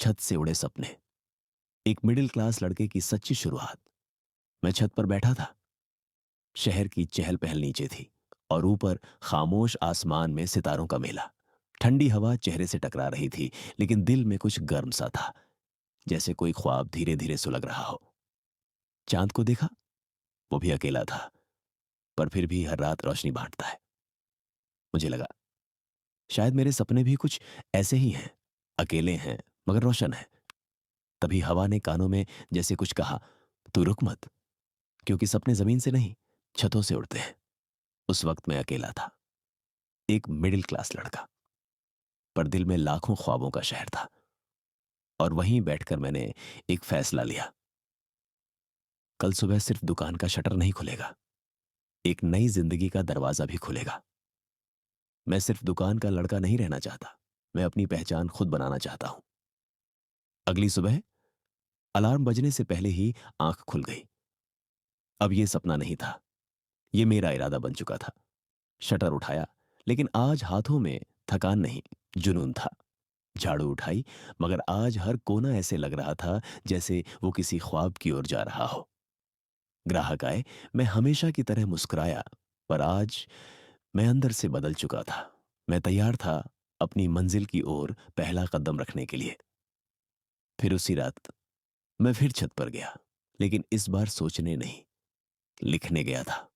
छत से उड़े सपने, एक मिडिल क्लास लड़के की सच्ची शुरुआत। मैं छत पर बैठा था। शहर की चहल पहल नीचे थी और ऊपर खामोश आसमान में सितारों का मेला। ठंडी हवा चेहरे से टकरा रही थी, लेकिन दिल में कुछ गर्म सा था, जैसे कोई ख्वाब धीरे धीरे सुलग रहा हो। चांद को देखा, वो भी अकेला था, पर फिर भी हर रात रोशनी बांटता है। मुझे लगा शायद मेरे सपने भी कुछ ऐसे ही हैं, अकेले हैं मगर रोशन हैं। तभी हवा ने कानों में जैसे कुछ कहा, तू रुक मत, क्योंकि सपने जमीन से नहीं, छतों से उड़ते हैं। उस वक्त मैं अकेला था, एक मिडिल क्लास लड़का, पर दिल में लाखों ख्वाबों का शहर था। और वहीं बैठकर मैंने एक फैसला लिया। कल सुबह सिर्फ दुकान का शटर नहीं खुलेगा, एक नई जिंदगी का दरवाजा भी खुलेगा। मैं सिर्फ दुकान का लड़का नहीं रहना चाहता, मैं अपनी पहचान खुद बनाना चाहता हूं। अगली सुबह अलार्म बजने से पहले ही आंख खुल गई। अब यह सपना नहीं था, यह मेरा इरादा बन चुका था। शटर उठाया, लेकिन आज हाथों में थकान नहीं, जुनून था। झाड़ू उठाई, मगर आज हर कोना ऐसे लग रहा था जैसे वो किसी ख्वाब की ओर जा रहा हो। ग्राहक आए, मैं हमेशा की तरह मुस्कुराया, पर आज मैं अंदर से बदल चुका था। मैं तैयार था अपनी मंजिल की ओर पहला कदम रखने के लिए। फिर उसी रात मैं फिर छत पर गया, लेकिन इस बार सोचने नहीं, लिखने गया था।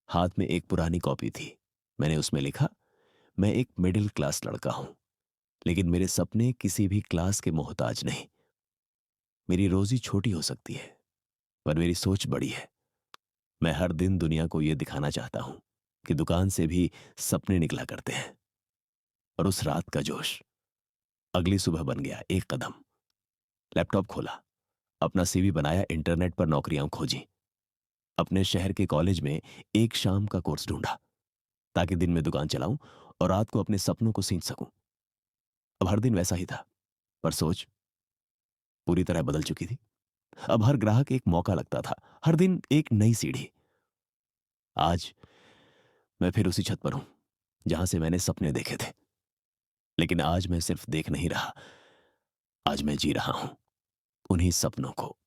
हाथ में एक पुरानी कॉपी थी। मैंने उसमें लिखा, मैं एक मिडिल क्लास लड़का हूं, लेकिन मेरे सपने किसी भी क्लास के मोहताज नहीं। मेरी रोजी छोटी हो सकती है, पर मेरी सोच बड़ी है। मैं हर दिन दुनिया को यह दिखाना चाहता हूं कि दुकान से भी सपने निकला करते हैं। और उस रात का जोश अगली सुबह बन गया एक कदम। लैपटॉप खोला, अपना सीवी बनाया, इंटरनेट पर नौकरियां खोजी, अपने शहर के कॉलेज में एक शाम का कोर्स ढूंढा, ताकि दिन में दुकान चलाऊं और रात को अपने सपनों को सींच सकूं। अब हर दिन वैसा ही था, पर सोच पूरी तरह बदल चुकी थी। अब हर ग्राहक एक मौका लगता था, हर दिन एक नई सीढ़ी। आज मैं फिर उसी छत पर हूं, जहां से मैंने सपने देखे थे। लेकिन आज मैं सिर्फ देख नहीं रहा, आज मैं जी रहा हूं उन्हीं सपनों को।